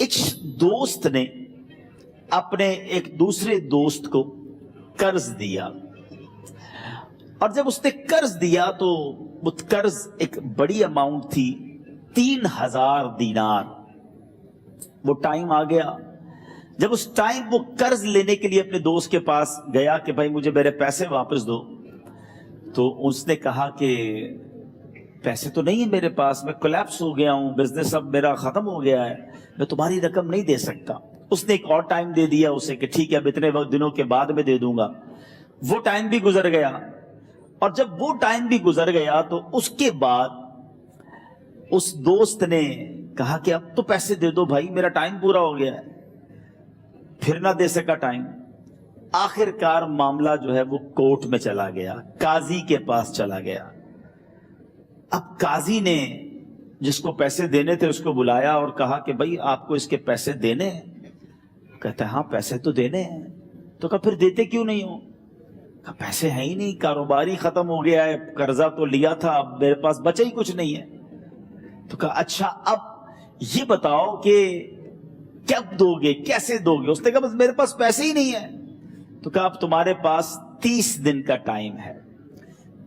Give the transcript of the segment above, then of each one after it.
ایک دوست نے اپنے ایک دوسرے دوست کو قرض دیا، اور جب اس نے قرض دیا تو وہ قرض ایک بڑی اماؤنٹ تھی، 3000 دینار۔ وہ ٹائم آ گیا جب اس ٹائم وہ قرض لینے کے لیے اپنے دوست کے پاس گیا کہ بھائی مجھے میرے پیسے واپس دو، تو اس نے کہا کہ پیسے تو نہیں ہے میرے پاس، میں کولیپس ہو گیا ہوں، بزنس اب میرا ختم ہو گیا ہے، میں تمہاری رقم نہیں دے سکتا۔ اس نے ایک اور ٹائم دے دیا اسے کہ ٹھیک ہے اب اتنے وقت دنوں کے بعد میں دے دوں گا۔ وہ ٹائم بھی گزر گیا، اور جب وہ ٹائم بھی گزر گیا تو اس کے بعد اس دوست نے کہا کہ اب تو پیسے دے دو بھائی، میرا ٹائم پورا ہو گیا ہے، پھر نہ دے سکا ٹائم۔ آخر کار معاملہ جو ہے وہ کورٹ میں چلا گیا، قاضی کے پاس چلا گیا۔ اب قاضی نے جس کو پیسے دینے تھے اس کو بلایا اور کہا کہ بھائی آپ کو اس کے پیسے دینے ہیں؟ کہتا ہے ہاں پیسے تو دینے ہیں۔ تو کہا پھر دیتے کیوں نہیں ہو؟ کہا پیسے ہیں ہی نہیں، کاروبار ہی ختم ہو گیا ہے، قرضہ تو لیا تھا، اب میرے پاس بچا ہی کچھ نہیں ہے۔ تو کہا اچھا اب یہ بتاؤ کہ کب دو گے، کیسے دو گے؟ اس نے کہا بس میرے پاس پیسے ہی نہیں ہے۔ تو کہا اب تمہارے پاس 30 دن کا ٹائم ہے،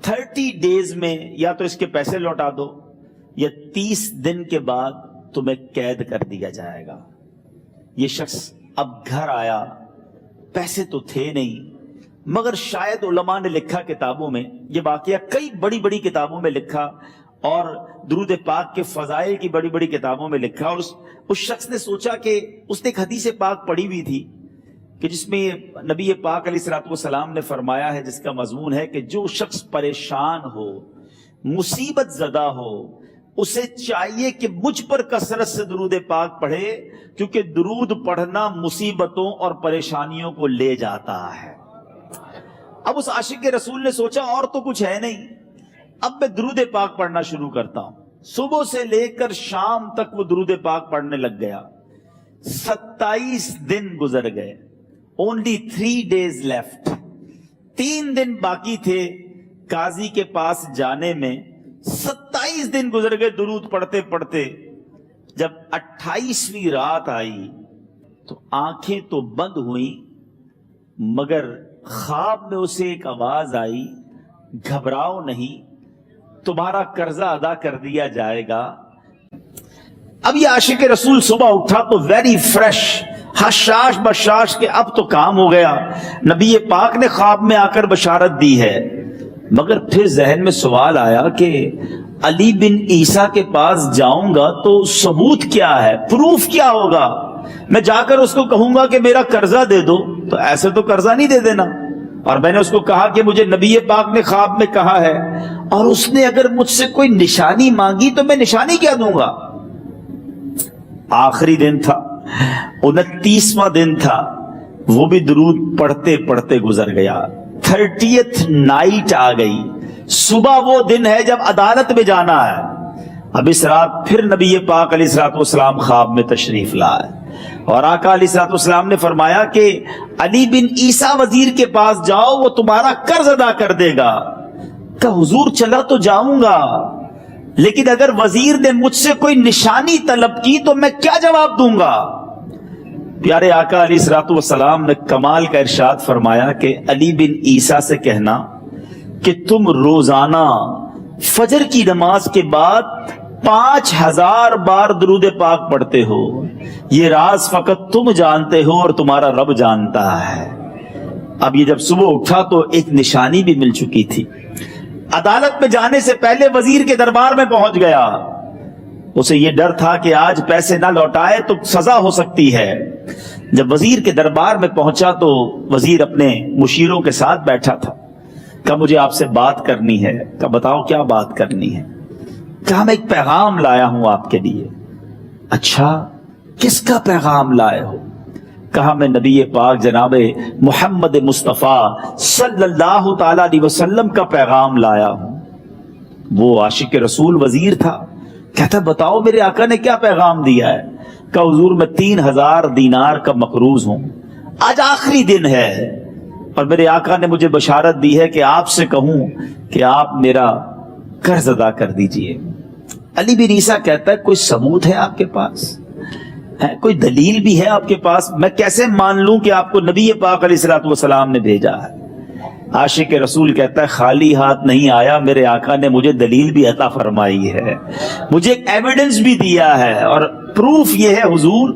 30 ڈیز میں یا تو اس کے پیسے لوٹا دو یا 30 دن کے بعد تمہیں قید کر دیا جائے گا۔ یہ شخص اب گھر آیا، پیسے تو تھے نہیں، مگر شاید علماء نے لکھا کتابوں میں، یہ واقعہ کئی بڑی بڑی کتابوں میں لکھا، اور درود پاک کے فضائل کی بڑی بڑی کتابوں میں لکھا، اور اس شخص نے سوچا کہ اس نے ایک حدیث پاک پڑھی ہوئی تھی کہ جس میں نبی پاک علیہ الصلوۃ والسلام نے فرمایا ہے، جس کا مضمون ہے کہ جو شخص پریشان ہو، مصیبت زدہ ہو، اسے چاہیے کہ مجھ پر کثرت سے درود پاک پڑھے، کیونکہ درود پڑھنا مصیبتوں اور پریشانیوں کو لے جاتا ہے۔ اب اس عاشق رسول نے سوچا اور تو کچھ ہے نہیں، اب میں درود پاک پڑھنا شروع کرتا ہوں۔ صبح سے لے کر شام تک وہ درود پاک پڑھنے لگ گیا۔ 27 دن گزر گئے، only 3 days left، 3 دن باقی تھے قاضی کے پاس جانے میں۔ 27 دن گزر گئے درود پڑھتے پڑھتے۔ جب 28ویں رات آئی تو آنکھیں تو بند ہوئیں، مگر خواب میں اسے ایک آواز آئی، گھبراؤ نہیں، تمہارا قرضہ ادا کر دیا جائے گا۔ اب یہ عاشق رسول صبح اٹھا تو ویری فریش، حشاش بشاش کہ اب تو کام ہو گیا، نبی پاک نے خواب میں آ کر بشارت دی ہے۔ مگر پھر ذہن میں سوال آیا کہ علی بن عیسیٰ کے پاس جاؤں گا تو ثبوت کیا ہے، پروف کیا ہوگا؟ میں جا کر اس کو کہوں گا کہ میرا قرضہ دے دو تو ایسے تو قرضہ نہیں دے دینا، اور میں نے اس کو کہا کہ مجھے نبی پاک نے خواب میں کہا ہے، اور اس نے اگر مجھ سے کوئی نشانی مانگی تو میں نشانی کیا دوں گا؟ آخری دن تھا، 29واں دن تھا، وہ بھی درود پڑھتے پڑھتے گزر گیا۔ 30th نائٹ آ گئی، صبح وہ دن ہے جب عدالت میں جانا ہے۔ اب اس رات پھر نبی پاک علیہ الصلوۃ والسلام خواب میں تشریف لائے، اور آقا علیہ الصلوۃ والسلام نے فرمایا کہ علی بن عیسیٰ وزیر کے پاس جاؤ، وہ تمہارا قرض ادا کر دے گا۔ کہ حضور چلا تو جاؤں گا، لیکن اگر وزیر نے مجھ سے کوئی نشانی طلب کی تو میں کیا جواب دوں گا؟ پیارے آقا علیہ الصلوۃ والسلام نے کمال کا ارشاد فرمایا کہ علی بن عیسیٰ سے کہنا کہ تم روزانہ فجر کی نماز کے بعد 5000 بار درود پاک پڑھتے ہو، یہ راز فقط تم جانتے ہو اور تمہارا رب جانتا ہے۔ اب یہ جب صبح اٹھا تو ایک نشانی بھی مل چکی تھی۔ عدالت میں جانے سے پہلے وزیر کے دربار میں پہنچ گیا، اسے یہ ڈر تھا کہ آج پیسے نہ لوٹائے تو سزا ہو سکتی ہے۔ جب وزیر کے دربار میں پہنچا تو وزیر اپنے مشیروں کے ساتھ بیٹھا تھا۔ کہا مجھے آپ سے بات کرنی ہے۔ کہا بتاؤ کیا بات کرنی ہے؟ کہا میں ایک پیغام لایا ہوں آپ کے لیے۔ اچھا کس کا پیغام لائے ہو؟ کہا میں نبی پاک جناب محمد مصطفیٰ صلی اللہ تعالی علیہ وسلم کا پیغام لایا ہوں۔ وہ عاشق رسول وزیر تھا، کہتا بتاؤ میرے آقا نے کیا پیغام دیا ہے؟ کہا حضور میں 3000 دینار کا مقروض ہوں، آج آخری دن ہے، اور میرے آقا نے مجھے بشارت دی ہے کہ آپ سے کہوں کہ آپ میرا قرض ادا کر دیجئے۔ علی بن عیسیٰ کہتا ہے کوئی ثبوت ہے آپ کے پاس؟ کوئی دلیل بھی ہے آپ کے پاس؟ میں کیسے مان لوں کہ آپ کو نبی پاک علیہ الصلوۃ والسلام نے بھیجا ہے؟ عاشق رسول کہتا ہے خالی ہاتھ نہیں آیا، میرے آقا نے مجھے دلیل بھی عطا فرمائی ہے، مجھے ایک ایویڈنس بھی دیا ہے، اور پروف یہ ہے حضور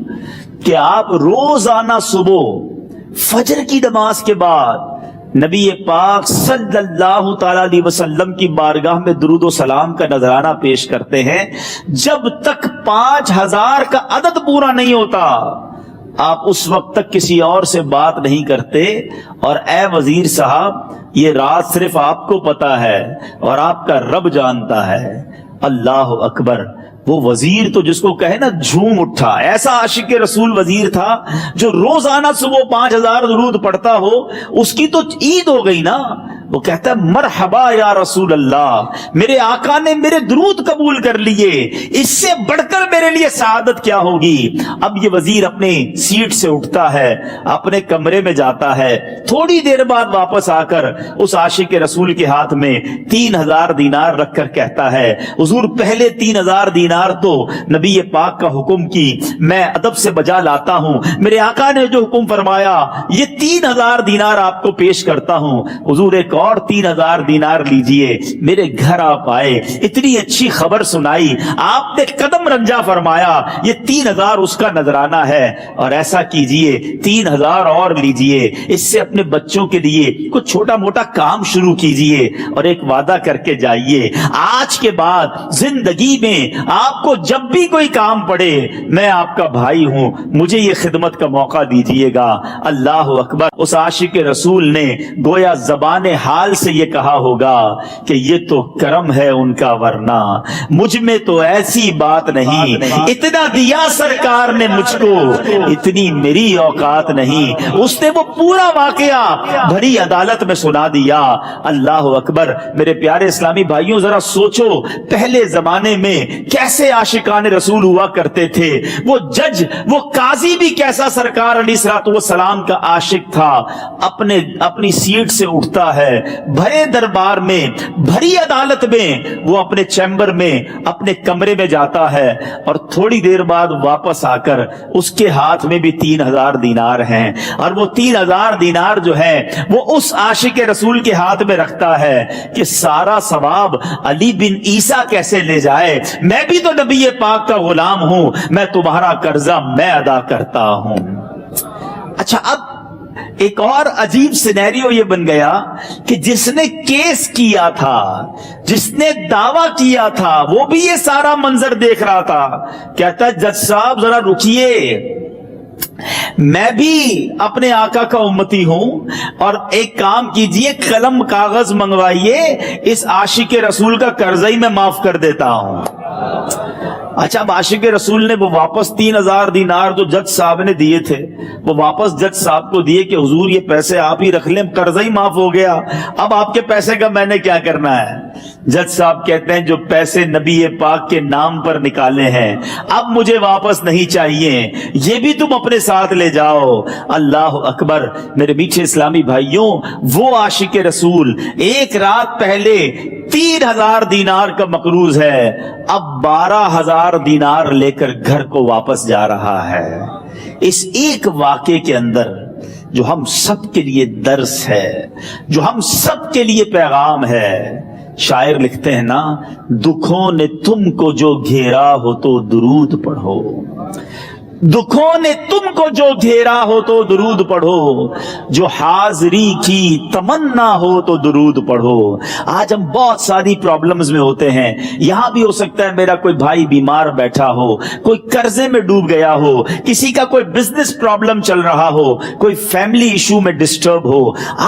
کہ آپ روزانہ صبح فجر کی نماز کے بعد نبی پاک صلی اللہ تعالی علیہ وسلم کی بارگاہ میں درود و سلام کا نذرانہ پیش کرتے ہیں، جب تک 5000 کا عدد پورا نہیں ہوتا آپ اس وقت تک کسی اور سے بات نہیں کرتے۔ اور اے وزیر صاحب، یہ رات صرف آپ کو پتا ہے اور آپ کا رب جانتا ہے۔ اللہ اکبر! وہ وزیر تو جس کو کہے نا جھوم اٹھا، ایسا عاشق رسول وزیر تھا جو روزانہ صبح 5000 درود پڑھتا ہو، اس کی تو عید ہو گئی نا۔ وہ کہتا ہے مرحبا یا رسول اللہ، میرے آقا نے میرے درود قبول کر لیے، اس سے بڑھ کر میرے لیے سعادت کیا ہوگی۔ اب یہ وزیر اپنے سیٹ سے اٹھتا ہے، اپنے کمرے میں جاتا ہے، تھوڑی دیر بعد واپس آ کر اس عاشق رسول کے ہاتھ میں 3000 دینار رکھ کر کہتا ہے حضور پہلے 3000 دینار تو نبی پاک کا حکم کی میں ادب سے بجا لاتا ہوں، میرے آقا نے جو حکم فرمایا یہ 3000 دینار آپ کو پیش کرتا ہوں۔ حضور ایک اور 3000 دینار لیجئے، میرے گھر آپ آئے، اتنی اچھی خبر سنائی، آپ نے قدم رنجا فرمایا، یہ 3000 اس کا نذرانہ ہے، اور ایسا کیجئے 3000 اور لیجئے، اس سے اپنے بچوں کے لیے کچھ چھوٹا موٹا کام شروع کیجئے، اور ایک وعدہ کر کے جائیے آج کے بعد زندگی میں آپ کو جب بھی کوئی کام پڑے میں آپ کا بھائی ہوں، مجھے یہ خدمت کا موقع دیجئے گا۔ اللہ اکبر! اس عاشق رسول نے گویا زبان حال سے یہ کہا ہوگا کہ یہ تو کرم ہے ان کا، ورنہ مجھ میں تو ایسی بات نہیں، اتنا دیا سرکار نے مجھ کو، اتنی میری اوقات نہیں۔ اس نے وہ پورا واقعہ بڑی عدالت میں سنا دیا۔ اللہ اکبر! میرے پیارے اسلامی بھائیوں، ذرا سوچو پہلے زمانے میں کیسے عاشقان رسول ہوا کرتے تھے۔ وہ جج، وہ قاضی بھی کیسا سرکار علیہ الصلوۃ والسلام کا عاشق تھا۔ اپنی سیٹ سے اٹھتا ہے، بھرے دربار میں، بھری عدالت میں، وہ اپنے چیمبر میں، اپنے کمرے میں جاتا ہے، اور تھوڑی دیر بعد واپس آ کر اس کے ہاتھ میں بھی 3000 دینار ہیں، اور وہ 3000 دینار جو ہے وہ اس عاشق رسول کے ہاتھ میں رکھتا ہے کہ سارا ثواب علی بن عیسیٰ کیسے لے جائے، میں بھی تو نبی پاک کا غلام ہوں، میں تمہارا قرضہ میں ادا کرتا ہوں۔ اچھا، اب ایک اور عجیب سینیریو یہ بن گیا کہ جس نے کیس کیا تھا، جس نے دعویٰ کیا تھا، وہ بھی یہ سارا منظر دیکھ رہا تھا۔ کہتا ہے جج صاحب ذرا رکیے، میں بھی اپنے آقا کا امتی ہوں، اور ایک کام کیجئے، قلم کاغذ منگوائیے، اس عاشق رسول کا قرضہ ہی میں معاف کر دیتا ہوں۔ اچھا، اب عاشق رسول نے وہ واپس 3000 دینار جو جج صاحب نے دیے تھے وہ واپس جج صاحب کو دیے کہ حضور یہ پیسے آپ ہی رکھ لیں، قرضہ ہی معاف ہو گیا، اب آپ کے پیسے کا میں نے کیا کرنا ہے؟ جج صاحب کہتے ہیں جو پیسے نبی پاک کے نام پر نکالے ہیں اب مجھے واپس نہیں چاہیے، یہ بھی تم اپنے ساتھ لے جاؤ۔ اللہ اکبر! میرے میٹھے اسلامی بھائیوں، وہ عاشق رسول ایک رات پہلے 3000 دینار کا مقروض ہے، اب 12000 دینار لے کر گھر کو واپس جا رہا ہے۔ اس ایک واقعے کے اندر جو ہم سب کے لیے درس ہے، جو ہم سب کے لیے پیغام ہے، شاعر لکھتے ہیں نا، دکھوں نے تم کو جو گھیرا ہو تو درود پڑھو، دکھوں نے تم کو جو گھیرا ہو تو درود پڑھو، جو حاضری کی تمنا ہو تو درود پڑھو۔ آج ہم بہت ساری پرابلمز میں ہوتے ہیں، یہاں بھی ہو سکتا ہے میرا کوئی بھائی بیمار بیٹھا ہو، کوئی قرضے میں ڈوب گیا ہو، کسی کا کوئی بزنس پرابلم چل رہا ہو، کوئی فیملی ایشو میں ڈسٹرب ہو،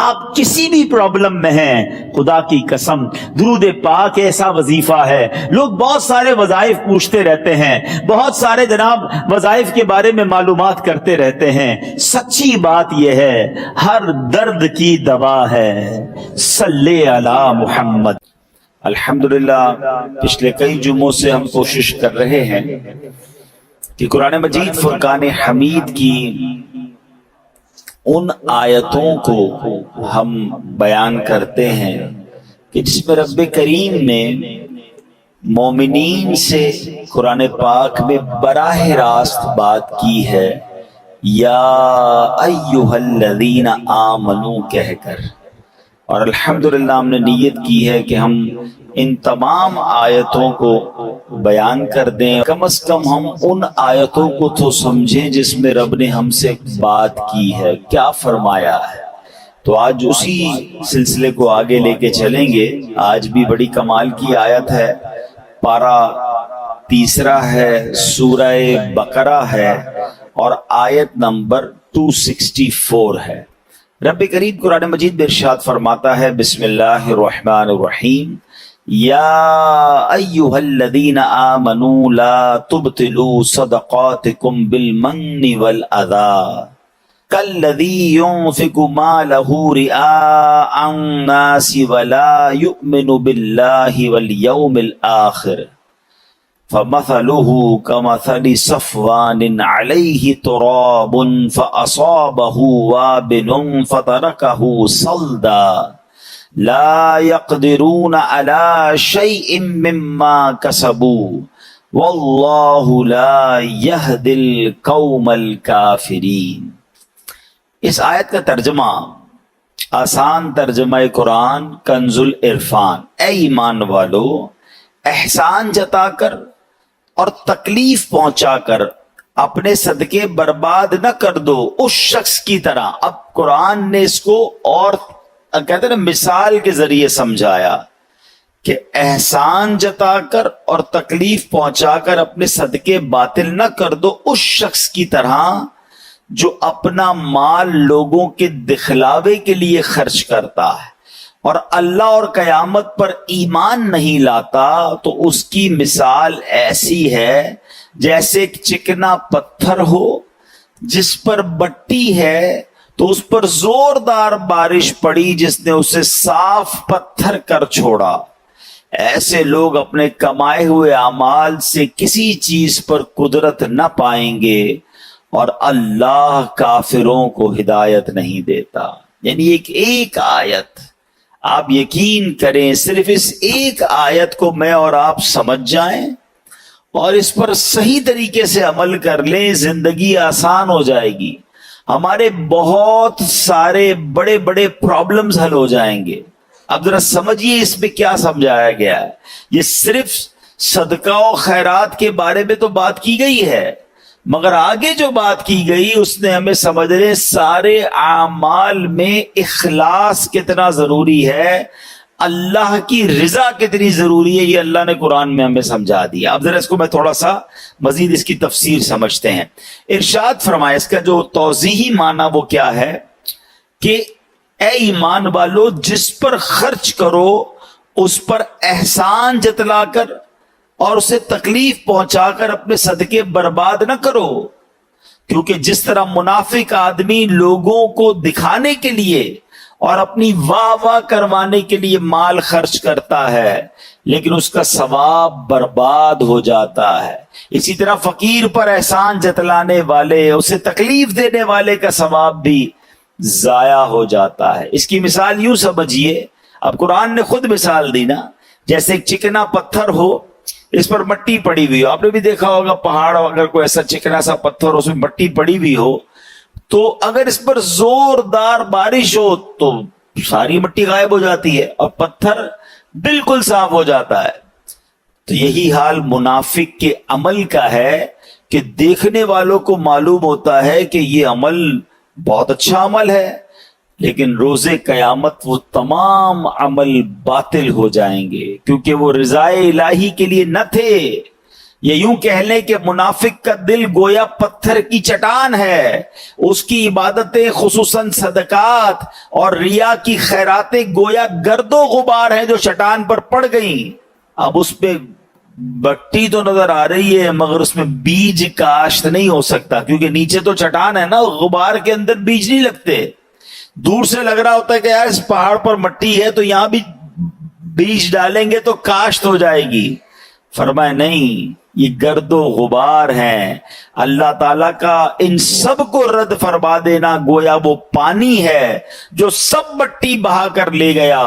آپ کسی بھی پرابلم میں ہیں، خدا کی قسم درود پاک ایسا وظیفہ ہے۔ لوگ بہت سارے وظائف پوچھتے رہتے ہیں، بہت سارے جناب وظائف کے بارے میں معلومات کرتے رہتے ہیں، سچی بات یہ ہے ہر درد کی دوا ہے، صلی علی محمد۔ الحمدللہ پچھلے کئی جمعوں سے ہم کوشش کر رہے ہیں کہ قرآن مجید فرقان حمید کی ان آیتوں کو ہم بیان کرتے ہیں کہ جس میں رب کریم نے مومنین سے قرآن پاک میں براہ راست بات کی ہے، یا ایھا الذین آمنو کہہ کر، اور الحمدللہ ہم نے نیت کی ہے کہ ہم ان تمام آیتوں کو بیان کر دیں، کم از کم ہم ان آیتوں کو تو سمجھیں جس میں رب نے ہم سے بات کی ہے، کیا فرمایا ہے۔ تو آج اسی سلسلے کو آگے لے کے چلیں گے۔ آج بھی بڑی کمال کی آیت ہے، پارہ 3 ہے، سورہ بقرہ ہے، اور آیت نمبر 264 ہے۔ رب کریم قرآن مجید میں ارشاد فرماتا ہے، بسم اللہ الرحمن الرحیم، یا ایھا الذین آمنوا لا تبطلوا صدقاتکم بالمن والأذی کالذی ينفق مالہ رئاء الناس ولا یؤمن باللہ والیوم الآخر فمثلہ کمثل صفوان علیہ تراب فأصابہ وابل فترکہ صلدا لا يقدرون على شيء مما كسبوا واللہ لا يهدي القوم الكافرین۔ اس آیت کا ترجمہ، آسان ترجمہ قرآن کنز العرفان، اے ایمان والو، احسان جتا کر اور تکلیف پہنچا کر اپنے صدقے برباد نہ کر دو اس شخص کی طرح۔ اب قرآن نے اس کو اور کہتے ہیں نا مثال کے ذریعے سمجھایا کہ احسان جتا کر اور تکلیف پہنچا کر اپنے صدقے باطل نہ کر دو اس شخص کی طرح جو اپنا مال لوگوں کے دکھلاوے کے لیے خرچ کرتا ہے اور اللہ اور قیامت پر ایمان نہیں لاتا، تو اس کی مثال ایسی ہے جیسے ایک چکنا پتھر ہو جس پر بٹی ہے، تو اس پر زوردار بارش پڑی جس نے اسے صاف پتھر کر چھوڑا۔ ایسے لوگ اپنے کمائے ہوئے اعمال سے کسی چیز پر قدرت نہ پائیں گے اور اللہ کافروں کو ہدایت نہیں دیتا۔ یعنی ایک آیت، آپ یقین کریں صرف اس ایک آیت کو میں اور آپ سمجھ جائیں اور اس پر صحیح طریقے سے عمل کر لیں، زندگی آسان ہو جائے گی، ہمارے بہت سارے بڑے بڑے پرابلمز حل ہو جائیں گے۔ اب ذرا سمجھیے اس میں کیا سمجھایا گیا ہے۔ یہ صرف صدقہ و خیرات کے بارے میں تو بات کی گئی ہے، مگر آگے جو بات کی گئی اس نے ہمیں سمجھنے سارے اعمال میں اخلاص کتنا ضروری ہے، اللہ کی رضا کتنی ضروری ہے، یہ اللہ نے قرآن میں ہمیں سمجھا دیا۔ اب ذرا اس کو میں تھوڑا سا مزید اس کی تفسیر سمجھتے ہیں۔ ارشاد فرمایا، اس کا جو توضیحی معنی وہ کیا ہے کہ اے ایمان والو، جس پر خرچ کرو اس پر احسان جتلا کر اور اسے تکلیف پہنچا کر اپنے صدقے برباد نہ کرو، کیونکہ جس طرح منافق آدمی لوگوں کو دکھانے کے لیے اور اپنی واہ واہ کروانے کے لیے مال خرچ کرتا ہے لیکن اس کا ثواب برباد ہو جاتا ہے، اسی طرح فقیر پر احسان جتلانے والے، اسے تکلیف دینے والے کا ثواب بھی ضائع ہو جاتا ہے۔ اس کی مثال یوں سمجھیے، اب قرآن نے خود مثال دی نا، جیسے ایک چکنا پتھر ہو، اس پر مٹی پڑی ہوئی ہو، آپ نے بھی دیکھا ہوگا پہاڑ اگر کوئی ایسا چکنا سا پتھر اس میں مٹی پڑی ہوئی ہو تو اگر اس پر زوردار بارش ہو تو ساری مٹی غائب ہو جاتی ہے اور پتھر بالکل صاف ہو جاتا ہے۔ تو یہی حال منافق کے عمل کا ہے کہ دیکھنے والوں کو معلوم ہوتا ہے کہ یہ عمل بہت اچھا عمل ہے، لیکن روز قیامت وہ تمام عمل باطل ہو جائیں گے کیونکہ وہ رضائے الہی کے لیے نہ تھے۔ یہ یوں کہہ لیں کہ منافق کا دل گویا پتھر کی چٹان ہے، اس کی عبادتیں خصوصاً صدقات اور ریا کی خیراتیں گویا گرد و غبار ہیں جو چٹان پر پڑ گئیں۔ اب اس پہ بٹی تو نظر آ رہی ہے مگر اس میں بیج کاشت نہیں ہو سکتا کیونکہ نیچے تو چٹان ہے نا، غبار کے اندر بیج نہیں لگتے۔ دور سے لگ رہا ہوتا ہے کہ یار اس پہاڑ پر مٹی ہے تو یہاں بھی بیج ڈالیں گے تو کاشت ہو جائے گی۔ فرمائے نہیں، یہ گرد و غبار ہیں۔ اللہ تعالیٰ کا ان سب کو رد فرما دینا گویا وہ پانی ہے جو سب مٹی بہا کر لے گیا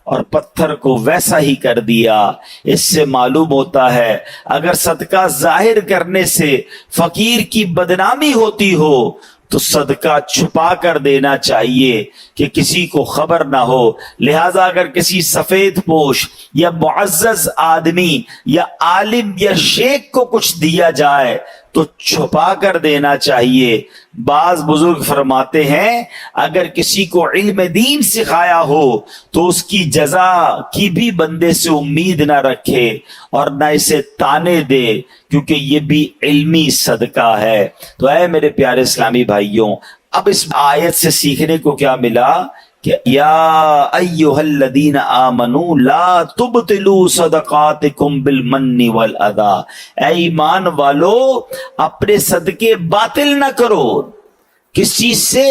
اور پتھر کو ویسا ہی کر دیا۔ اس سے معلوم ہوتا ہے اگر صدقہ ظاہر کرنے سے فقیر کی بدنامی ہوتی ہو تو صدقہ چھپا کر دینا چاہیے کہ کسی کو خبر نہ ہو۔ لہذا اگر کسی سفید پوش یا معزز آدمی یا عالم یا شیخ کو کچھ دیا جائے تو چھپا کر دینا چاہیے۔ بعض بزرگ فرماتے ہیں اگر کسی کو علم دین سکھایا ہو تو اس کی جزا کی بھی بندے سے امید نہ رکھے اور نہ اسے تانے دے، کیونکہ یہ بھی علمی صدقہ ہے۔ تو اے میرے پیارے اسلامی بھائیوں، اب اس آیت سے سیکھنے کو کیا ملا کہ یا ایھا الذین آمنوا لا تبطلوا صدقاتکم بالمن والاذی، اے ایمان والو اپنے صدقے باطل نہ کرو، کس چیز سے؟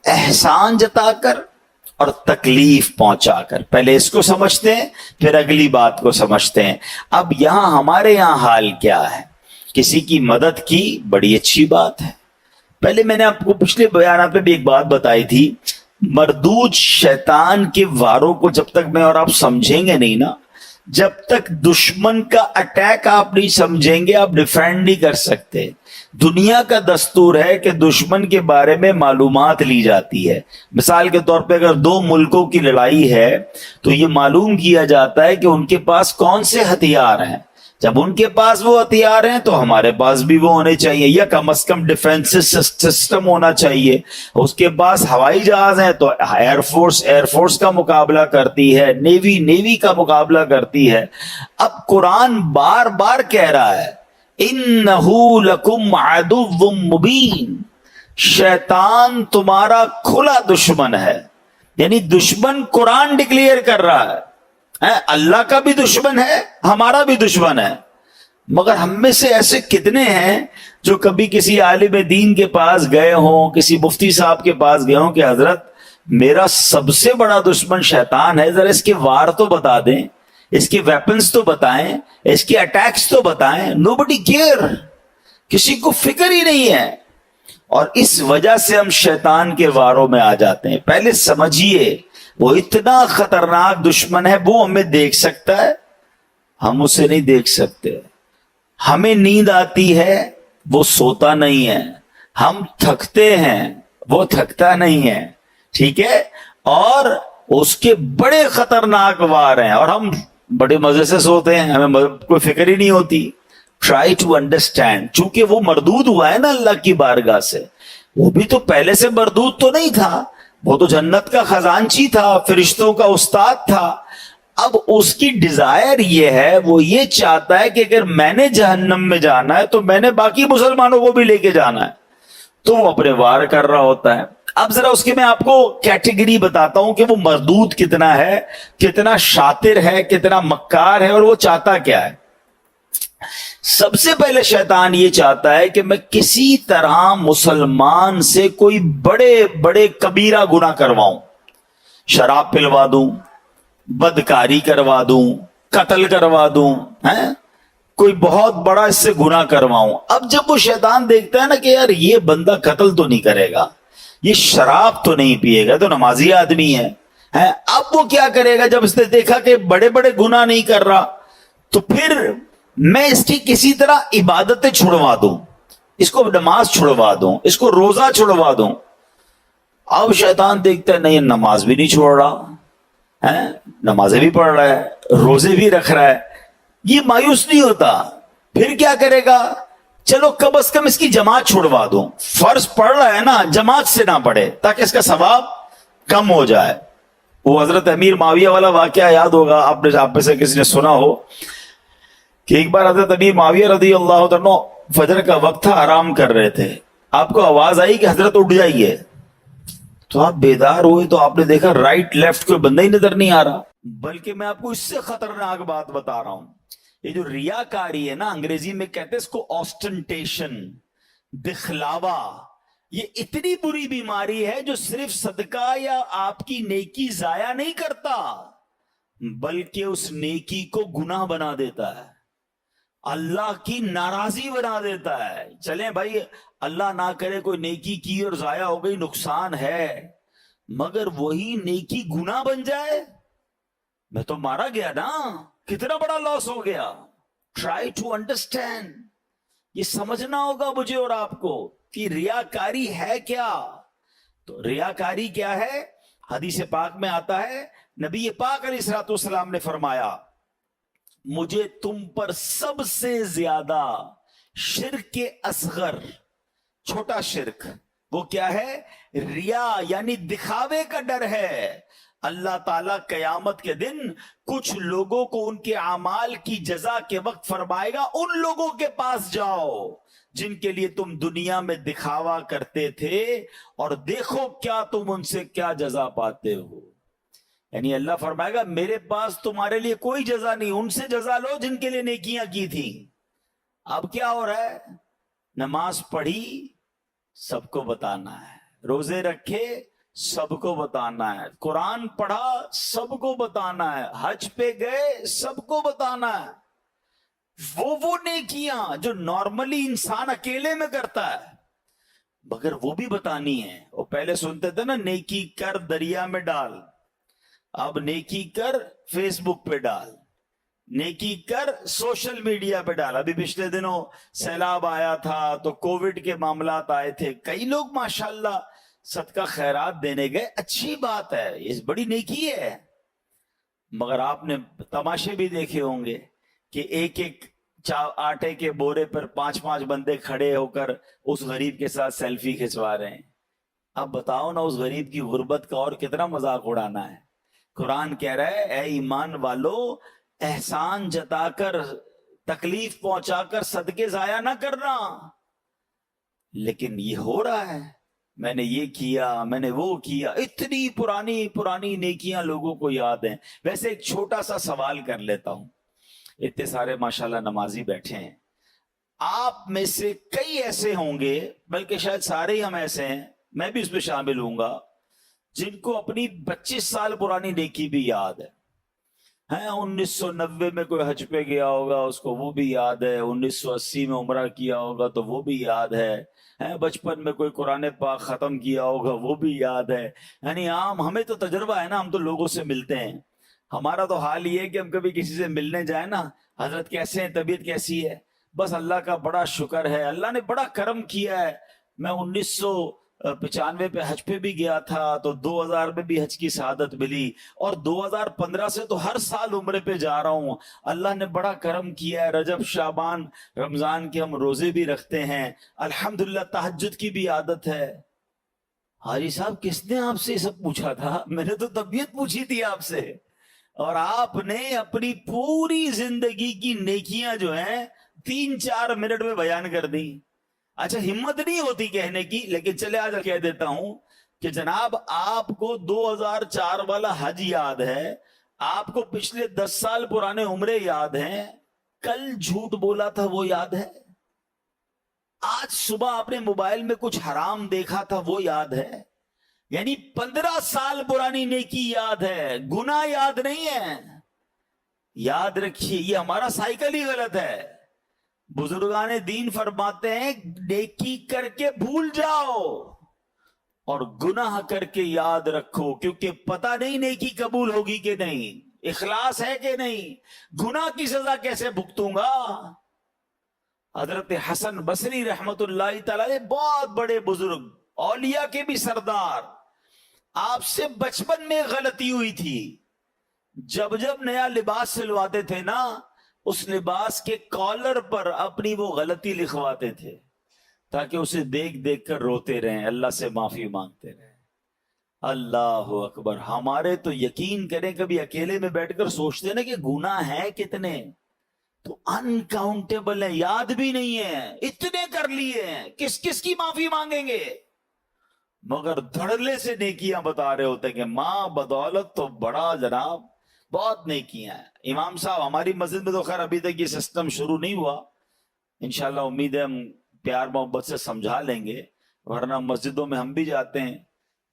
احسان جتا کر اور تکلیف پہنچا کر۔ پہلے اس کو سمجھتے ہیں پھر اگلی بات کو سمجھتے ہیں۔ اب یہاں ہمارے یہاں حال کیا ہے؟ کسی کی مدد کی بڑی اچھی بات ہے۔ پہلے میں نے آپ کو پچھلے بیانات میں بھی ایک بات بتائی تھی، مردود شیطان کے واروں کو جب تک میں اور آپ سمجھیں گے نہیں نا، جب تک دشمن کا اٹیک آپ نہیں سمجھیں گے آپ ڈیفینڈ نہیں کر سکتے۔ دنیا کا دستور ہے کہ دشمن کے بارے میں معلومات لی جاتی ہے۔ مثال کے طور پہ اگر دو ملکوں کی لڑائی ہے تو یہ معلوم کیا جاتا ہے کہ ان کے پاس کون سے ہتھیار ہیں۔ جب ان کے پاس وہ ہتھیار ہیں تو ہمارے پاس بھی وہ ہونے چاہیے، یا کم از کم ڈیفینس سسٹم ہونا چاہیے۔ اس کے پاس ہوائی جہاز ہیں تو ایئر فورس کا مقابلہ کرتی ہے، نیوی کا مقابلہ کرتی ہے۔ اب قرآن بار بار کہہ رہا ہے اِنَّهُ لَكُمْ عَدُوٌّ مُبِينٌ، شیطان تمہارا کھلا دشمن ہے، یعنی دشمن قرآن ڈکلیئر کر رہا ہے۔ اللہ کا بھی دشمن ہے، ہمارا بھی دشمن ہے۔ مگر ہم میں سے ایسے کتنے ہیں جو کبھی کسی عالم دین کے پاس گئے ہوں، کسی مفتی صاحب کے پاس گئے ہوں کہ حضرت میرا سب سے بڑا دشمن شیطان ہے، ذرا اس کے وار تو بتا دیں، اس کے ویپنز تو بتائیں، اس کے اٹیکس تو بتائیں۔ nobody care، کسی کو فکر ہی نہیں ہے۔ اور اس وجہ سے ہم شیطان کے واروں میں آ جاتے ہیں۔ پہلے سمجھیے وہ اتنا خطرناک دشمن ہے، وہ ہمیں دیکھ سکتا ہے، ہم اسے نہیں دیکھ سکتے۔ ہمیں نیند آتی ہے، وہ سوتا نہیں ہے۔ ہم تھکتے ہیں، وہ تھکتا نہیں ہے، ٹھیک ہے؟ اور اس کے بڑے خطرناک وار ہیں اور ہم بڑے مزے سے سوتے ہیں، ہمیں کوئی فکر ہی نہیں ہوتی۔ ٹرائی ٹو انڈرسٹینڈ، چونکہ وہ مردود ہوا ہے نا اللہ کی بارگاہ سے، وہ بھی تو پہلے سے مردود تو نہیں تھا، وہ تو جنت کا خزانچی تھا، فرشتوں کا استاد تھا۔ اب اس کی ڈیزائر یہ ہے، وہ یہ چاہتا ہے کہ اگر میں نے جہنم میں جانا ہے تو میں نے باقی مسلمانوں کو بھی لے کے جانا ہے، تو وہ اپنے وار کر رہا ہوتا ہے۔ اب ذرا اس کے میں آپ کو کیٹیگری بتاتا ہوں کہ وہ مردود کتنا ہے، کتنا شاطر ہے، کتنا مکار ہے، اور وہ چاہتا کیا ہے۔ سب سے پہلے شیطان یہ چاہتا ہے کہ میں کسی طرح مسلمان سے کوئی بڑے بڑے کبیرہ گناہ کرواؤں، شراب پلوا دوں، بدکاری کروا دوں، قتل کروا دوں، کوئی بہت بڑا اس سے گناہ کرواؤں۔ اب جب وہ شیطان دیکھتا ہے نا کہ یار یہ بندہ قتل تو نہیں کرے گا، یہ شراب تو نہیں پیے گا، تو نمازی آدمی ہے، اب وہ کیا کرے گا؟ جب اس نے دیکھا کہ بڑے بڑے گناہ نہیں کر رہا تو پھر میں اس کی کسی طرح عبادتیں چھڑوا دوں، اس کو نماز چھڑوا دوں، اس کو روزہ چھڑوا دوں۔ اب شیطان دیکھتا ہے نہیں، نماز بھی نہیں چھوڑ رہا ہے، نمازیں بھی پڑھ رہا ہے، روزے بھی رکھ رہا ہے، یہ مایوس نہیں ہوتا۔ پھر کیا کرے گا؟ چلو کم از کم اس کی جماعت چھوڑوا دوں، فرض پڑھ رہا ہے نا، جماعت سے نہ پڑھے تاکہ اس کا ثواب کم ہو جائے۔ وہ حضرت امیر معاویہ والا واقعہ یاد ہوگا، آپ میں سے کسی نے سنا ہو کہ ایک بار حضرت امیر معاویہ رضی اللہ عنہ فجر کا وقت تھا، آرام کر رہے تھے، آپ کو آواز آئی کہ حضرت اٹھ جائیے، تو آپ بیدار ہوئے تو آپ نے دیکھا رائٹ لیفٹ کوئی بندہ ہی نظر نہیں آ رہا۔ بلکہ میں آپ کو اس سے خطرناک بات بتا رہا ہوں، یہ جو ریاکاری ہے نا، انگریزی میں کہتے ہیں اس کو آسٹنٹیشن، دکھلاوا، یہ اتنی بری بیماری ہے جو صرف صدقہ یا آپ کی نیکی ضائع نہیں کرتا بلکہ اس نیکی کو گناہ بنا دیتا ہے، اللہ کی ناراضی بنا دیتا ہے۔ چلیں بھائی اللہ نہ کرے کوئی نیکی کی اور ضائع ہو گئی، نقصان ہے، مگر وہی نیکی گناہ بن جائے میں تو مارا گیا نا, کتنا بڑا لاس ہو گیا. ٹرائی ٹو انڈرسٹینڈ, یہ سمجھنا ہوگا مجھے اور آپ کو کہ ریاکاری ہے کیا. تو ریاکاری کیا ہے؟ حدیث پاک میں آتا ہے, نبی پاک علیہ الصلوۃ والسلام نے فرمایا, مجھے تم پر سب سے زیادہ شرک اصغر, چھوٹا شرک, وہ کیا ہے؟ ریا, یعنی دکھاوے کا ڈر ہے. اللہ تعالیٰ قیامت کے دن کچھ لوگوں کو ان کے اعمال کی جزا کے وقت فرمائے گا, ان لوگوں کے پاس جاؤ جن کے لیے تم دنیا میں دکھاوا کرتے تھے, اور دیکھو کیا تم ان سے کیا جزا پاتے ہو. یعنی اللہ فرمائے گا میرے پاس تمہارے لیے کوئی جزا نہیں, ان سے جزا لو جن کے لیے نیکیاں کی تھی. اب کیا ہو رہا ہے؟ نماز پڑھی سب کو بتانا ہے, روزے رکھے سب کو بتانا ہے, قرآن پڑھا سب کو بتانا ہے, حج پہ گئے سب کو بتانا ہے. وہ نیکیاں جو نارملی انسان اکیلے میں کرتا ہے, مگر وہ بھی بتانی ہے. وہ پہلے سنتے تھے نا, نیکی کر دریا میں ڈال, اب نیکی کر فیس بک پہ ڈال, نیکی کر سوشل میڈیا پہ ڈال. ابھی پچھلے دنوں سیلاب آیا تھا تو کووڈ کے معاملات آئے تھے, کئی لوگ ماشاءاللہ صدقہ خیرات دینے گئے, اچھی بات ہے, یہ بڑی نیکی ہے. مگر آپ نے تماشے بھی دیکھے ہوں گے کہ ایک ایک آٹے کے بورے پر 5 بندے کھڑے ہو کر اس غریب کے ساتھ سیلفی کھنچوا رہے ہیں. اب بتاؤ نا, اس غریب کی غربت کا اور کتنا مذاق اڑانا ہے. قرآن کہہ رہا ہے اے ایمان والو, احسان جتا کر, تکلیف پہنچا کر صدقے ضائع نہ کرنا. لیکن یہ ہو رہا ہے, میں نے یہ کیا, میں نے وہ کیا, اتنی پرانی نیکیاں لوگوں کو یاد ہیں. ویسے ایک چھوٹا سا سوال کر لیتا ہوں, اتنے سارے ماشاءاللہ نمازی بیٹھے ہیں, آپ میں سے کئی ایسے ہوں گے, بلکہ شاید سارے ہی ہم ایسے ہیں, میں بھی اس میں شامل ہوں گا, جن کو اپنی 25 سال پرانی نیکی بھی یاد ہے. 1990 میں کوئی حج پہ گیا ہوگا, اس کو وہ بھی یاد ہے. 1980 میں عمرہ کیا ہوگا تو وہ بھی یاد ہے. بچپن میں کوئی قرآن پاک ختم کیا ہوگا, وہ بھی یاد ہے. یعنی عام ہمیں تو تجربہ ہے نا, ہم تو لوگوں سے ملتے ہیں. ہمارا تو حال یہ ہے کہ ہم کبھی کسی سے ملنے جائیں نا, حضرت کیسے ہیں, طبیعت کیسی ہے, بس اللہ کا بڑا شکر ہے, اللہ نے بڑا کرم کیا ہے. میں 1995 پہ حج پہ بھی گیا تھا, تو 2000 میں بھی حج کی سعادت ملی, اور 2015 سے تو ہر سال عمرے پہ جا رہا ہوں. اللہ نے بڑا کرم کیا ہے. رجب, شعبان, رمضان کے ہم روزے بھی رکھتے ہیں, الحمدللہ تہجد کی بھی عادت ہے. حاجی صاحب کس نے آپ سے یہ سب پوچھا تھا؟ میں نے تو طبیعت پوچھی تھی آپ سے, اور آپ نے اپنی پوری زندگی کی نیکیاں جو ہیں 3-4 منٹ میں بیان کر دی. اچھا, ہمت نہیں ہوتی کہنے کی, لیکن چلے آج کہہ دیتا ہوں کہ جناب آپ کو 2004 والا حج یاد ہے, آپ کو پچھلے 10 سال پرانے عمرے یاد ہیں, کل جھوٹ بولا تھا وہ یاد ہے, آج صبح آپ نے موبائل میں کچھ حرام دیکھا تھا وہ یاد ہے. یعنی 15 سال پرانی نیکی یاد ہے, گناہ یاد نہیں ہے. یاد رکھیے, یہ ہمارا سائیکل ہی غلط ہے. بزرگان دین فرماتے ہیں نیکی کر کے بھول جاؤ اور گناہ کر کے یاد رکھو, کیونکہ پتہ نہیں نیکی قبول ہوگی کہ نہیں, اخلاص ہے کہ نہیں, گناہ کی سزا کیسے بھگتوں گا. حضرت حسن بصری رحمت اللہ تعالی, بہت بڑے بزرگ, اولیاء کے بھی سردار, آپ سے بچپن میں غلطی ہوئی تھی. جب نیا لباس سلواتے تھے نا, اس لباس کے کالر پر اپنی وہ غلطی لکھواتے تھے تاکہ اسے دیکھ دیکھ کر روتے رہیں, اللہ سے معافی مانگتے رہیں. اللہ اکبر. ہمارے تو یقین کریں, کبھی اکیلے میں بیٹھ کر سوچتے نا کہ گناہ ہیں کتنے, تو انکاؤنٹیبل ہے, یاد بھی نہیں ہے, اتنے کر لیے ہیں, کس کس کی معافی مانگیں گے. مگر دھڑلے سے نیکیاں بتا رہے ہوتے کہ ماں بدولت تو بڑا جناب بہت نیکیاں ہیں. امام صاحب ہماری مسجد میں تو خیر ابھی تک یہ سسٹم شروع نہیں ہوا, انشاءاللہ امید ہے ہم پیار محبت سے سمجھا لیں گے, ورنہ مسجدوں میں ہم بھی جاتے ہیں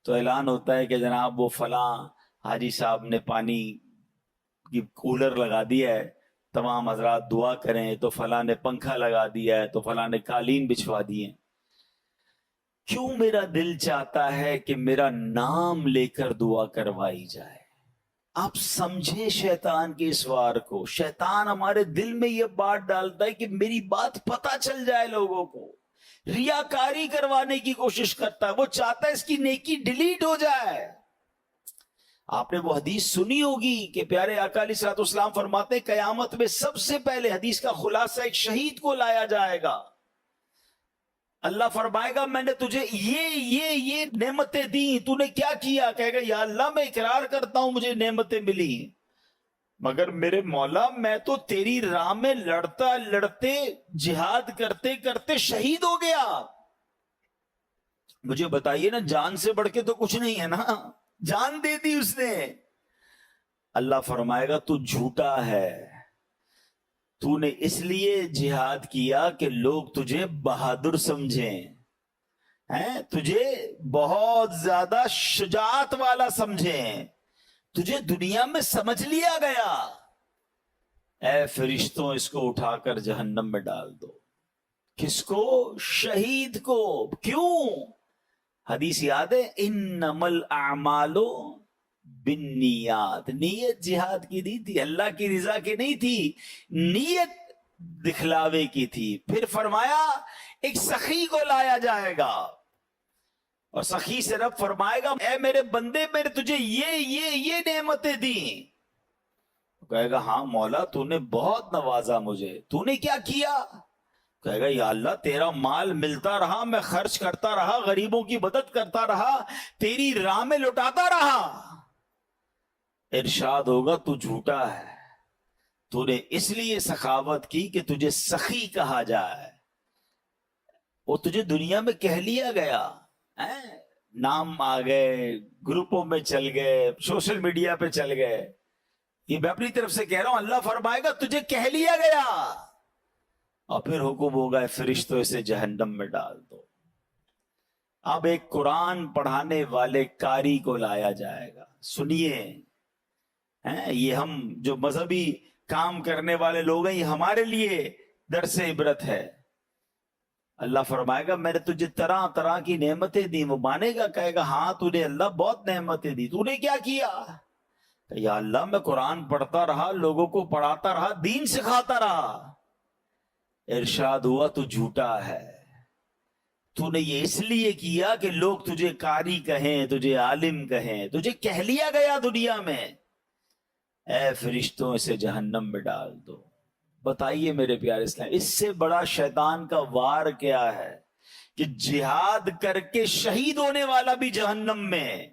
تو اعلان ہوتا ہے کہ جناب وہ فلاں حاجی صاحب نے پانی کی کولر لگا دیا ہے, تمام حضرات دعا کریں, تو فلاں نے پنکھا لگا دیا ہے, تو فلاں نے قالین بچھوا دیے. کیوں میرا دل چاہتا ہے کہ میرا نام لے کر دعا کروائی جائے, آپ سمجھے شیطان کے اس وار کو. شیطان ہمارے دل میں یہ بات ڈالتا ہے کہ میری بات پتہ چل جائے لوگوں کو, ریاکاری کروانے کی کوشش کرتا ہے, وہ چاہتا ہے اس کی نیکی ڈیلیٹ ہو جائے. آپ نے وہ حدیث سنی ہوگی کہ پیارے آقا علیہ الصلوۃ والسلام فرماتے ہیں قیامت میں سب سے پہلے, حدیث کا خلاصہ, ایک شہید کو لایا جائے گا. اللہ فرمائے گا میں نے تجھے یہ نعمتیں دی, تو نے کیا کیا؟ کہے گا یا اللہ میں اقرار کرتا ہوں مجھے نعمتیں ملی, مگر میرے مولا میں تو تیری راہ میں لڑتے جہاد کرتے کرتے شہید ہو گیا. مجھے بتائیے نا, جان سے بڑھ کے تو کچھ نہیں ہے نا, جان دے دی اس نے. اللہ فرمائے گا تو جھوٹا ہے, تو نے اس لیے جہاد کیا کہ لوگ تجھے بہادر سمجھیں, تجھے بہت زیادہ شجاعت والا سمجھیں, تجھے دنیا میں سمجھ لیا گیا. اے فرشتوں اس کو اٹھا کر جہنم میں ڈال دو. کس کو؟ شہید کو. کیوں؟ حدیث یاد ہے, انما الاعمال بالنیات. نیت جہاد کی نہیں تھی, اللہ کی رضا کی نہیں تھی, نیت دکھلاوے کی تھی. پھر فرمایا ایک سخی کو لایا جائے گا, اور سخی سے رب فرمائے گا اے میرے بندے میں نے تجھے یہ نعمتیں دی. کہے گا ہاں مولا تو نے بہت نوازا مجھے, تو نے کیا کیا؟ کہے گا یا اللہ تیرا مال ملتا رہا, میں خرچ کرتا رہا, غریبوں کی مدد کرتا رہا, تیری راہ میں لٹاتا رہا. ارشاد ہوگا تو جھوٹا ہے, تو نے اس لیے سخاوت کی کہ تجھے سخی کہا جائے, وہ تجھے دنیا میں کہہ لیا گیا, نام آ گئے, گروپوں میں چل گئے, سوشل میڈیا پہ چل گئے. یہ میں اپنی طرف سے کہہ رہا ہوں, اللہ فرمائے گا تجھے کہہ لیا گیا, اور پھر حکم ہوگا فرشتوں اسے جہنم میں ڈال دو. اب ایک قرآن پڑھانے والے قاری کو لایا جائے گا. سنیے, یہ ہم جو مذہبی کام کرنے والے لوگ ہیں, یہ ہمارے لیے درس عبرت ہے. اللہ فرمائے گا میں نے تجھے طرح طرح کی نعمتیں دی. وہ مانے گا, کہے گا ہاں تو نے اللہ بہت نعمتیں دی, تو نے کیا کیا؟ یا اللہ میں قرآن پڑھتا رہا, لوگوں کو پڑھاتا رہا, دین سکھاتا رہا. ارشاد ہوا تو جھوٹا ہے, تو نے یہ اس لیے کیا کہ لوگ تجھے قاری کہیں, تجھے عالم کہیں, تجھے کہہ لیا گیا دنیا میں. اے فرشتوں اسے جہنم میں ڈال دو. بتائیے میرے پیارے اسلام, اس سے بڑا شیطان کا وار کیا ہے کہ جہاد کر کے شہید ہونے والا بھی جہنم میں,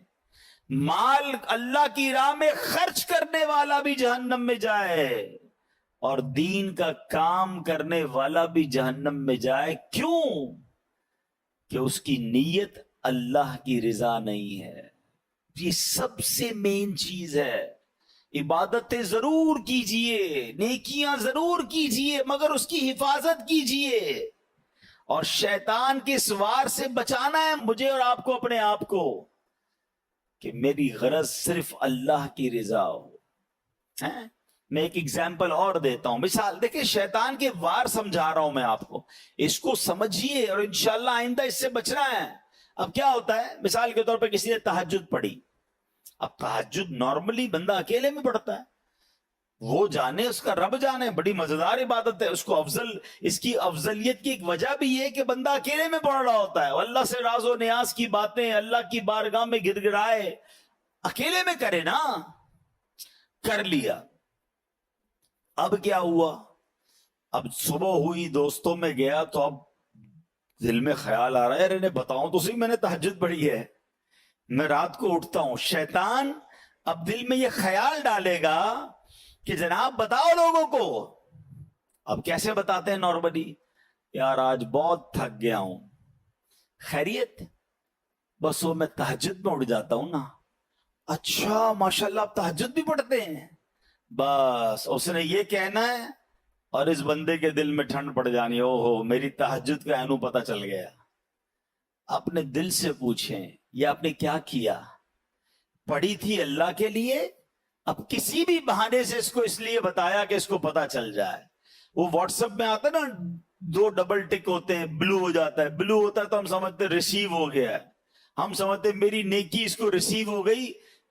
مال اللہ کی راہ میں خرچ کرنے والا بھی جہنم میں جائے, اور دین کا کام کرنے والا بھی جہنم میں جائے. کیوں؟ کہ اس کی نیت اللہ کی رضا نہیں ہے. یہ سب سے مین چیز ہے. عبادتیں ضرور کیجئے, نیکیاں ضرور کیجئے, مگر اس کی حفاظت کیجئے, اور شیطان کے سوار سے بچانا ہے مجھے اور آپ کو, اپنے آپ کو, کہ میری غرض صرف اللہ کی رضا ہو. میں ایک ایگزامپل اور دیتا ہوں, مثال دیکھیں, شیطان کے وار سمجھا رہا ہوں میں آپ کو, اس کو سمجھیے اور انشاءاللہ آئندہ اس سے بچنا ہے. اب کیا ہوتا ہے, مثال کے طور پہ کسی نے تہجد پڑھی. اب تہجد نارملی بندہ اکیلے میں پڑھتا ہے, وہ جانے, اس کا رب جانے, بڑی مزیدار عبادت ہے. اس کو اس کی افضلیت کی ایک وجہ بھی یہ کہ بندہ اکیلے میں پڑھ رہا ہوتا ہے, اللہ سے راز و نیاز کی باتیں اللہ کی بارگاہ میں گر گڑائے, اکیلے میں کرے نا. کر لیا. اب کیا ہوا, اب صبح ہوئی, دوستوں میں گیا, تو اب دل میں خیال آ رہا ہے, ارے بتاؤں تو صحیح میں نے تہجد پڑھی ہے, میں رات کو اٹھتا ہوں. شیطان اب دل میں یہ خیال ڈالے گا کہ جناب بتاؤ لوگوں کو. اب کیسے بتاتے ہیں نارملی, یار آج بہت تھک گیا ہوں, خیریت؟ بس وہ میں تہجد میں اٹھ جاتا ہوں نا. اچھا ماشاءاللہ آپ تہجد بھی پڑھتے ہیں؟ بس اس نے یہ کہنا ہے, اور اس بندے کے دل میں ٹھنڈ پڑ جانی, او ہو میری تہجد کا اینو پتہ چل گیا. اپنے دل سے پوچھیں, یہ آپ نے کیا کیا؟ پڑھی تھی اللہ کے لیے, اب کسی بھی بہانے سے اس کو اس لیے بتایا کہ اس کو پتہ چل جائے. وہ واٹس ایپ میں آتا نا, 2 ڈبل ٹک ہوتے ہیں, بلو ہو جاتا ہے, بلو ہوتا ہے تو ہم سمجھتے ریسیو ہو گیا ہے, ہم سمجھتے میری نیکی اس کو ریسیو ہو گئی,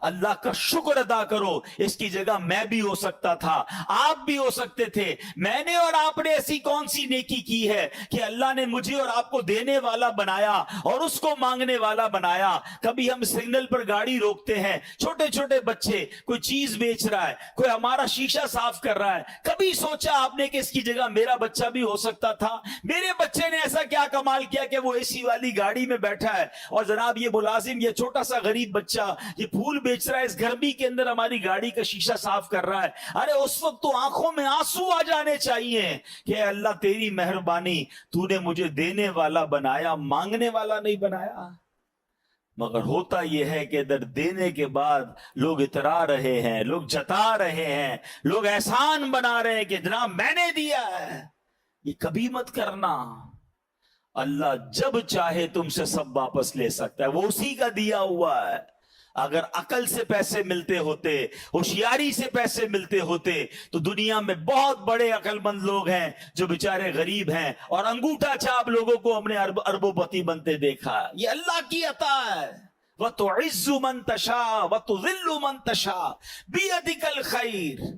اللہ کا شکر ادا کرو، اس کی جگہ میں بھی ہو سکتا تھا، آپ بھی ہو سکتے تھے۔ میں نے اور آپ نے ایسی کون سی نیکی کی ہے کہ اللہ نے مجھے اور آپ کو دینے والا بنایا اور اس کو مانگنے والا بنایا؟ کبھی ہم سگنل پر گاڑی روکتے ہیں، چھوٹے چھوٹے بچے، کوئی چیز بیچ رہا ہے، کوئی ہمارا شیشہ صاف کر رہا ہے، کبھی سوچا آپ نے کہ اس کی جگہ میرا بچہ بھی ہو سکتا تھا؟ میرے بچے نے ایسا کیا کمال کیا کہ وہ اے سی والی گاڑی میں بیٹھا ہے، اور جناب یہ ملازم، یہ چھوٹا سا غریب بچہ یہ پھول بیچ رہا ہے، اس گرمی کے اندر ہماری گاڑی کا شیشہ صاف کر رہا ہے۔ ارے اس وقت تو آنکھوں میں آنسو آ جانے چاہیے کہ اے اللہ تیری مہربانی، تو نے مجھے دینے والا بنایا، مانگنے والا نہیں بنایا۔ مگر ہوتا یہ ہے کہ ادھر دینے کے بعد لوگ اترا رہے ہیں، لوگ جتا رہے ہیں، لوگ احسان بنا رہے ہیں کہ جناب میں نے دیا ہے۔ یہ کبھی مت کرنا۔ اللہ جب چاہے تم سے سب واپس لے سکتا ہے، وہ اسی کا دیا ہوا ہے۔ اگر عقل سے پیسے ملتے ہوتے، ہوشیاری سے پیسے ملتے ہوتے، تو دنیا میں بہت بڑے عقل مند لوگ ہیں جو بیچارے غریب ہیں اور انگوٹھا چھاپ لوگوں کو ہم نے اربوں پتی بنتے دیکھا۔ یہ اللہ کی عطا ہے۔ وَتُعِزُّ مَن تَشَاءُ وَتُذِلُّ مَن تَشَاءُ بِيَدِكَ الْخَيْرُ۔